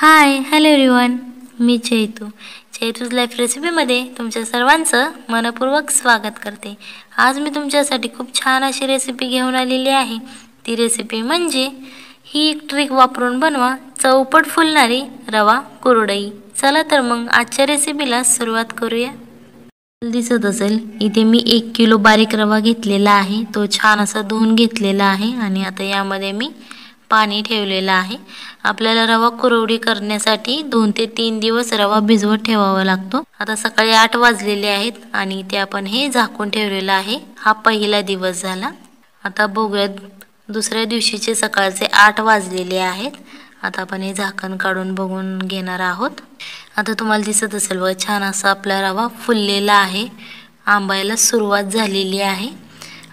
Hi hello everyone, मी Chaitu's life रेसिपीमध्ये तुमच्या सर्वांचं मनपूर्वक स्वागत करते। आज मी तुमच्यासाठी खूप छान अशी रेसिपी घेऊन आलेली आहे। ती रेसिपी म्हणजे ही एक ट्रिक वापरून बनवा चौपट फुलणारी रवा कुरडई। चला तर मग आजच्या रेसिपीला सुरुवात करूया। दिसत असेल इथे मी 1 किलो बारीक रवा घेतलेला आहे। तो छान असा धुवून घेतलेला आहे आणि आता यामध्ये मी पाणी ठेवलेला आहे। आपल्याला रवा कुरवडी करण्यासाठी 2 ते 3 दिवस रवा भिजवत ठेवावा लागतो। आता सकाळी 8 वाजलेले आहेत आणि इथे आपण हे झाकून ठेवलेला आहे। हा पहिला दिवस झाला। आता बघूयात दुसऱ्या दिवशीचे सकाळचे 8 वाजलेले आहेत। आता आपण हे झाकण काढून बघून घेणार आहोत। आता तुम्हाला दिसत असेल बघा छान असा आपला रवा फुललेला आहे, आंबायला सुरुवात झालेली आहे।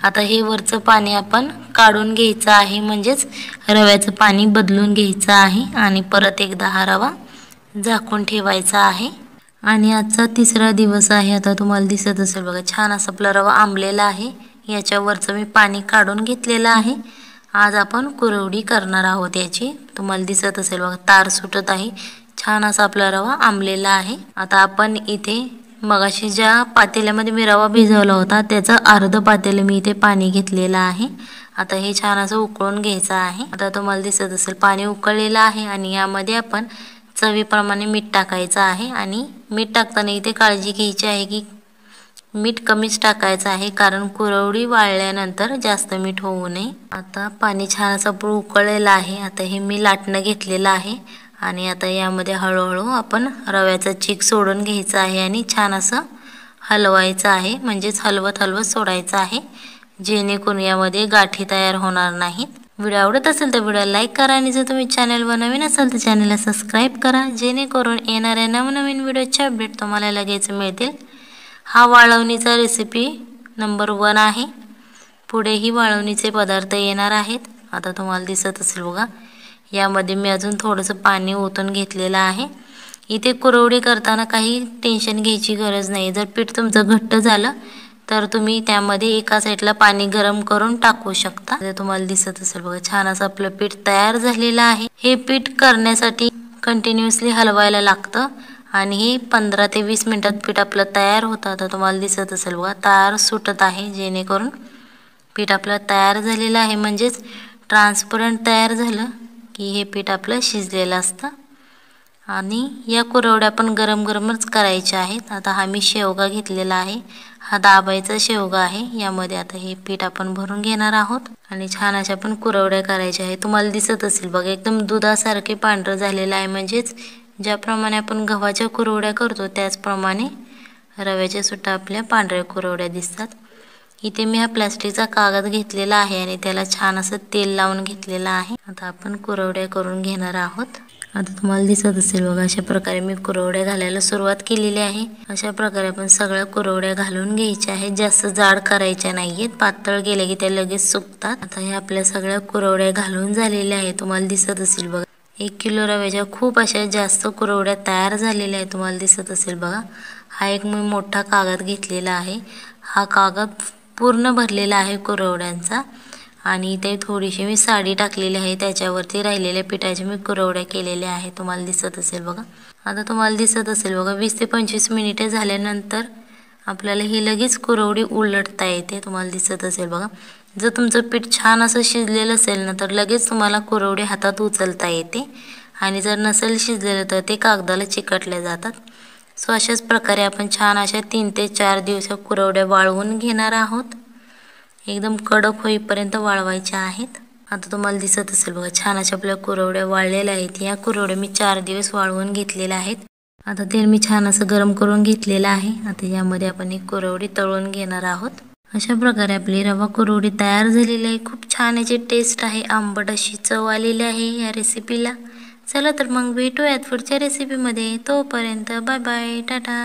आता हे वरचं पाणी आपण काढून घ्यायचं आहे, म्हणजेच रव्याचं पाणी बदलून घ्यायचं आहे आणि परत एकदा हा रवा झाकून ठेवायचा आहे। आणि आजचा तिसरा दिवस आहे। आता तुम्हाला दिसत असेल बघा छान असा आपला रवा आंबलेला आहे। याच्यावरचं मी पाणी काढून घेतलेलं आहे। आज आपण कुरवडी करणार आहोत याची। तुम्हाला दिसत असेल बघा तार सुटत आहे, छान असा आपला रवा आंबलेला आहे। आता आपण इथे मगाशी ज्या पातेल्यामध्ये मी रवा भिजवला होता त्याचा अर्ध पातेले मी इथे पाणी घेतलेलं आहे। आता हे छान असं उकळून घ्यायचं आहे। आता तुम्हाला दिसत असेल पाणी उकळलेलं आहे आणि यामध्ये आपण चवीप्रमाणे मीठ टाकायचं आहे। आणि मीठ टाकताना इथे काळजी घ्यायची आहे की मीठ कमीच टाकायचं आहे, कारण कुरवडी वाळल्यानंतर जास्त मीठ होऊ नये। आता पाणी छान असं उकळलेलं आहे। आता हे मी लाटणं घेतलेलं आहे आणि आता यामध्ये हळूहळू आपण रव्याचा चीक सोडून घ्यायचा आहे आणि छान असं हलवायचं आहे, म्हणजेच हलवत सोडायचं आहे, जेणेकरून यामध्ये गाठी तयार होणार नाहीत। व्हिडिओ आवडत असेल तर व्हिडिओ लाईक करा आणि जर तुम्ही चॅनलवर नवीन असाल तर चॅनलला सबस्क्राईब करा, जेणेकरून येणाऱ्या नवनवीन व्हिडिओचे अपडेट तुम्हाला लगेच मिळतील। हा वाळवणीचा रेसिपी नंबर 1 आहे। पुढेही वाळवणीचे पदार्थ येणार आहेत। आता तुम्हाला दिसत असेल बघा यामध्ये मी अजून थोडंसं पाणी ओतून घेतलेलं आहे। इथे कुरवडी करताना काही टेन्शन घ्यायची गरज नाही। जर पीठ तुमचं घट्ट झालं तर तुम्ही त्यामध्ये एका साईडला पाणी गरम करून टाकू शकता। तुम्हाला दिसत असेल बघा छान असं आपलं पीठ तयार झालेलं आहे। हे पीठ करण्यासाठी कंटिन्युअसली हलवायला लागतं आणि हे 15 ते 20 मिनिटात पीठ आपलं तयार होतं। आता तुम्हाला दिसत असेल बघा तार सुटत आहे, जेणेकरून पीठ आपलं तयार झालेलं आहे, म्हणजेच ट्रान्सपरंट तयार झालं की हे पीठ आपलं शिजलेलं असतं। आणि या कुरवड्या आपण गरम गरमच करायच्या आहेत। आता हा मी शेवगा घेतलेला आहे, हा दाबायचा शेवगा आहे। यामध्ये आता हे पीठ आपण भरून घेणार आहोत आणि छान अशा आपण कुरवड्या करायच्या आहेत। तुम्हाला दिसत असेल बघा एकदम दुधासारखे पांढरं झालेलं आहे, म्हणजेच ज्याप्रमाणे आपण गव्हाच्या कुरवड्या करतो त्याचप्रमाणे रव्याच्या सुद्धा आपल्या पांढऱ्या कुरवड्या दिसतात। इथे मी हा प्लास्टिकचा कागद घेतलेला आहे आणि त्याला छान असं तेल लावून घेतलेलं आहे। आता आपण कुरवड्या करून घेणार आहोत। आता तुम्हाला दिसत असेल बघा अशा प्रकारे मी कुरवड्या घालायला सुरुवात केलेली आहे। अशा प्रकारे आपण सगळ्या कुरवड्या घालून घ्यायच्या आहेत, जास्त जाड करायच्या नाहीयेत, पातळ केले की त्या लगेच सुकतात। आता हे आपल्या सगळ्या कुरवड्या घालून झालेल्या आहेत। तुम्हाला दिसत असेल बघा 1 किलो रव्याच्या खूप अशा जास्त कुरवड्या तयार झालेल्या आहेत। तुम्हाला दिसत असेल बघा हा एक मी मोठा कागद घेतलेला आहे। हा कागद पूर्ण भरलेला आहे कुरवड्यांचा आणि इथे थोडीशी मी साडी टाकलेली आहे, त्याच्यावरती राहिलेल्या पिठाच्या मी कुरवड्या केलेल्या आहेत। तुम्हाला दिसत असेल बघा आता तुम्हाला दिसत असेल बघा 20 ते 25 मिनिटे झाल्यानंतर आपल्याला ही लगेच कुरवडी उलटता येते। तुम्हाला दिसत असेल बघा जर तुमचं पीठ छान असं शिजलेलं असेल ना तर लगेच तुम्हाला कुरवडी हातात उचलता येते आणि जर नसेल शिजलेलं तर ते कागदाला चिकटले जातात। सो अशाच प्रकारे आपण छान अशा 3 ते 4 दिवस कुरवड्या वाळवून घेणार आहोत। एकदम कडक होईपर्यंत वाळवायच्या आहेत। आता तुम्हाला दिसत असेल बघा छान अशा आपल्या कुरवड्या वाळलेल्या आहेत। या कुरवड्या मी 4 दिवस वाळवून घेतलेल्या आहेत। आता तेल मी छान असं गरम करून घेतलेलं आहे। आता यामध्ये आपण ही कुरवडी तळून घेणार आहोत। अशा प्रकारे आपली रवा कुरवडी तयार झालेली आहे। खूप छान याची टेस्ट आहे, आंबट अशी चव आलेली आहे या रेसिपीला। चला तर मग भेटूयात पुढच्या रेसिपीमध्ये, तोपर्यंत बाय बाय, टाटा।